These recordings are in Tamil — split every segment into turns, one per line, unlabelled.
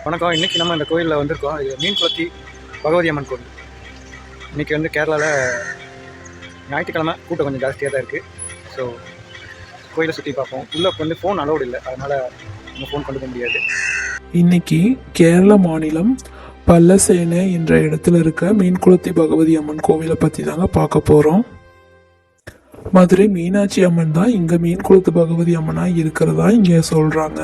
வணக்கம். இன்றைக்கி நம்ம இந்த கோயிலில் வந்திருக்கோம். இது மீன்குளத்தி பகவதி அம்மன் கோவில். இன்றைக்கி வந்து கேரளாவில் ஞாயிற்றுக்கிழமை கூட்டம் கொஞ்சம் ஜாஸ்தியாக தான் இருக்குது. ஸோ கோயிலை சுற்றி பார்ப்போம். உள்ளே வந்து ஃபோன் அலோடு இல்லை, அதனால் நம்ம ஃபோன் கொண்டு போக முடியாது.
இன்னைக்கு கேரள மாநிலம் பல்லசேனை என்ற இடத்துல இருக்க மீன்குளத்தி பகவதி அம்மன் கோவிலை பற்றி தாங்க பார்க்க போகிறோம். மதுரை மீனாட்சி அம்மன் தான் இங்கே மீன்குளத்து பகவதி அம்மனாக இருக்கிறதா இங்கே சொல்கிறாங்க.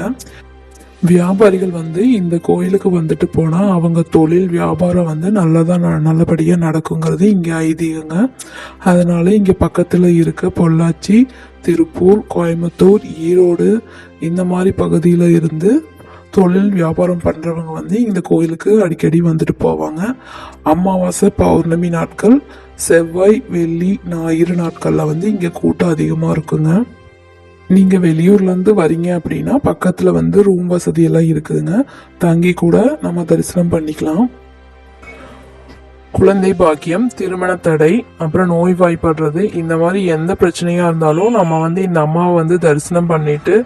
வியாபாரிகள் வந்து இந்த கோயிலுக்கு வந்துட்டு போனால் அவங்க தொழில் வியாபாரம் வந்து நல்லபடியாக நடக்குங்கிறது இங்கே ஐதீகங்க. அதனால இங்கே பக்கத்தில் இருக்க பொள்ளாச்சி, திருப்பூர், கோயம்புத்தூர், ஈரோடு இந்த மாதிரி பகுதியில் இருந்து தொழில் வியாபாரம் பண்ணுறவங்க வந்து இந்த கோயிலுக்கு அடிக்கடி வந்துட்டு போவாங்க. அமாவாசை, பௌர்ணமி நாட்கள், செவ்வாய், வெள்ளி, ஞாயிறு நாட்களில் வந்து இங்கே கூட்டம் அதிகமாக இருக்குங்க. நீங்கள் வெளியூர்லேருந்து வரீங்க அப்படின்னா பக்கத்தில் வந்து ரூம் வசதியெல்லாம் இருக்குதுங்க. தங்கி கூட நம்ம தரிசனம் பண்ணிக்கலாம். குழந்தை பாக்கியம், திருமண தடை, அப்புறம் நோய்வாய்ப்படுறது, இந்த மாதிரி எந்த பிரச்சனையாக இருந்தாலும் நம்ம வந்து இந்த அம்மாவை வந்து தரிசனம் பண்ணிட்டு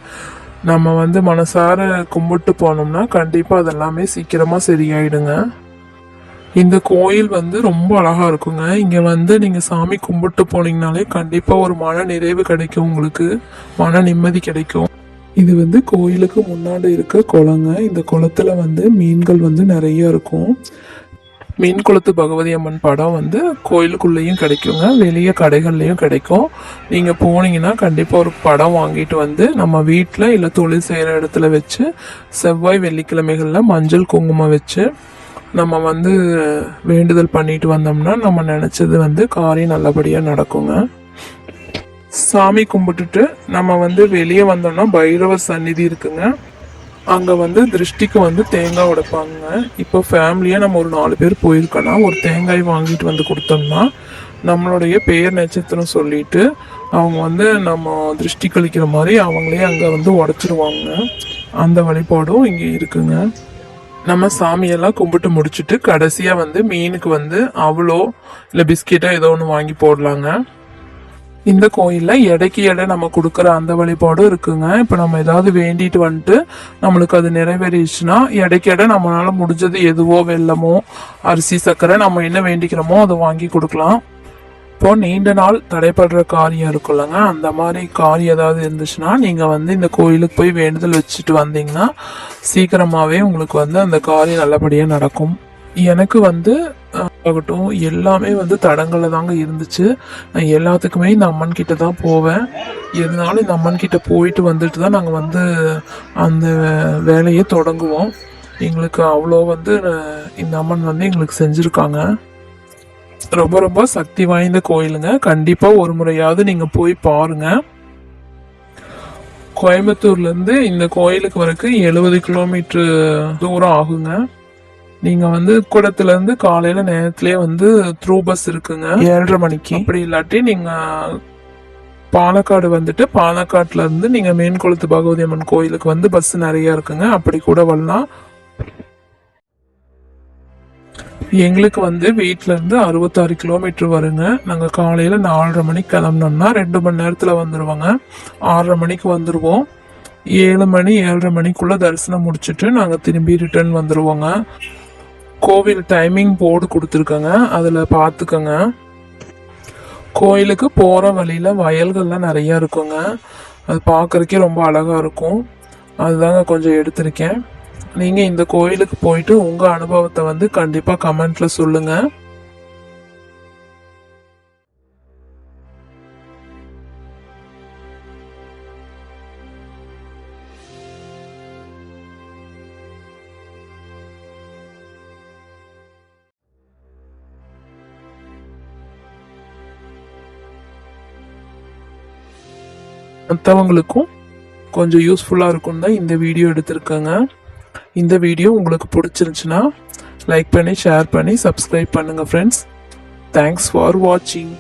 நம்ம வந்து மனசார கும்பிட்டு போனோம்னா கண்டிப்பாக அதெல்லாமே சீக்கிரமாக சரியாயிடுங்க. இந்த கோயில் வந்து ரொம்ப அழகா இருக்குங்க. இங்க வந்து நீங்க சாமி கும்பிட்டு போனீங்கனாலே கண்டிப்பா ஒரு மன நிறைவு கிடைக்கும், உங்களுக்கு மன நிம்மதி கிடைக்கும். இது வந்து கோயிலுக்கு முன்னாடி இருக்க குளங்க. இந்த குளத்துல வந்து மீன்கள் வந்து நிறைய இருக்கும். மீன் குளத்து பகவதி அம்மன் படம் வந்து கோயிலுக்குள்ளேயும் கிடைக்குங்க, வெளியே கடைகள்லையும் கிடைக்கும். நீங்கள் போனீங்கன்னா கண்டிப்பாக ஒரு படம் வாங்கிட்டு வந்து நம்ம வீட்டில் இல்லை தொழில் செய்கிற இடத்துல வச்சு செவ்வாய் வெள்ளிக்கிழமைகளில் மஞ்சள் குங்குமம் வச்சு நம்ம வந்து வேண்டுதல் பண்ணிட்டு வந்தோம்னா நம்ம நினச்சது வந்து காரியம் நல்லபடியாக நடக்குங்க. சாமி கும்பிட்டுட்டு நம்ம வந்து வெளியே வந்தோம்னா பைரவர் சந்நிதி இருக்குங்க. அங்கே வந்து திருஷ்டிக்கு வந்து தேங்காய் உடைப்பாங்க. இப்போ ஃபேமிலியாக நம்ம ஒரு 4 பேர் போயிருக்கோன்னா ஒரு தேங்காய் வாங்கிட்டு வந்து கொடுத்தோம்னா நம்மளுடைய பெயர் நட்சத்திரம் சொல்லிட்டு அவங்க வந்து நம்ம திருஷ்டி கழிக்கிற மாதிரி அவங்களே அங்கே வந்து உடைச்சிருவாங்க. அந்த வழிபாடும் இங்கே இருக்குங்க. நம்ம சாமியெல்லாம் கும்பிட்டு முடிச்சுட்டு கடைசியாக வந்து மீனுக்கு வந்து அவ்வளோ இல்லை பிஸ்கெட்டோ ஏதோ ஒன்று வாங்கி போடலாங்க. இந்த கோயிலில் எடைக்கு எடை நம்ம கொடுக்குற அந்த வழிபாடும் இருக்குங்க. இப்போ நம்ம ஏதாவது வேண்டிட்டு வந்துட்டு நம்மளுக்கு அது நிறைவேறிச்சுன்னா எடைக்கு எடை நம்மளால முடிஞ்சது எதுவோ வெல்லமோ அரிசி சர்க்கரை நம்ம என்ன வேண்டிக்கிறோமோ அதை வாங்கி கொடுக்கலாம். இப்போ நீண்ட நாள் தடைப்படுற காரியம் இருக்குல்லங்க, அந்த மாதிரி காரியம் ஏதாவது இருந்துச்சுன்னா நீங்கள் வந்து இந்த கோயிலுக்கு போய் வேண்டுதல் வச்சுட்டு வந்தீங்கன்னா சீக்கிரமாகவே உங்களுக்கு வந்து அந்த காரியம் நல்லபடியாக நடக்கும். எனக்கு வந்து ஆகட்டும் எல்லாமே வந்து தடங்களில் தாங்க இருந்துச்சு. நான் எல்லாத்துக்குமே இந்த அம்மன் கிட்ட தான் போவேன். எதனாலும் இந்த அம்மன் கிட்ட போயிட்டு வந்துட்டு தான் நாங்கள் வந்து அந்த வேலையை தொடங்குவோம். எங்களுக்கு அவ்வளோ வந்து இந்த அம்மன் வந்து எங்களுக்கு செஞ்சுருக்காங்க. ரொம்ப ரொம்ப சக்தி வாய்ந்த கோயிலுங்க. கண்டிப்பா ஒரு முறையாவது நீங்க போய் பாருங்க. கோயம்புத்தூர்ல இருந்து இந்த கோயிலுக்கு வரைக்கும் 70 கிலோமீட்டர் தூரம் ஆகுங்க. நீங்க வந்து குடத்துல இருந்து காலையில நேரத்திலேயே வந்து த்ரூ பஸ் இருக்குங்க 7:30 மணிக்கு. அப்படி இல்லாட்டி நீங்க பாலக்காடு வந்துட்டு பாலக்காட்டுல இருந்து நீங்க மீன்குளத்து பகவதி அம்மன் கோயிலுக்கு வந்து பஸ் நிறைய இருக்குங்க. அப்படி கூட வரலாம். எங்களுக்கு வந்து வீட்டில இருந்து 66 கிலோமீட்டர் வருங்க. நாங்கள் காலையில் 4:30 மணிக்கு கிளம்பினோம்னா 2 மணி நேரத்தில் வந்துடுவோங்க. 6:30 மணிக்கு வந்துடுவோம். 7 மணி 7:30 மணிக்குள்ளே தரிசனம் முடிச்சுட்டு நாங்கள் திரும்பி ரிட்டர்ன் வந்துடுவோங்க. கோவில் டைமிங் போர்டு கொடுத்துருக்கோங்க, அதில் பார்த்துக்கோங்க. கோயிலுக்கு போகிற வழியில் வயல்கள்லாம் நிறையா இருக்குங்க. அது பார்க்குறக்கே ரொம்ப அழகாக இருக்கும். அதுதாங்க கொஞ்சம் எடுத்திருக்கேன். நீங்கள் இந்த கோயிலுக்கு போயிட்டு உங்கள் அனுபவத்தை வந்து கண்டிப்பாக கமெண்ட்டில் சொல்லுங்கள். மற்றவங்களுக்கும் கொஞ்சம் யூஸ்ஃபுல்லாக இருக்கும் தான் இந்த வீடியோ எடுத்திருக்கேங்க. இந்த வீடியோ உங்களுக்கு பிடிச்சிருந்துச்சுன்னா லைக் பண்ணி ஷேர் பண்ணி சப்ஸ்கிரைப் பண்ணுங்கள் ஃப்ரெண்ட்ஸ். தேங்க்ஸ் ஃபார் வாட்சிங்.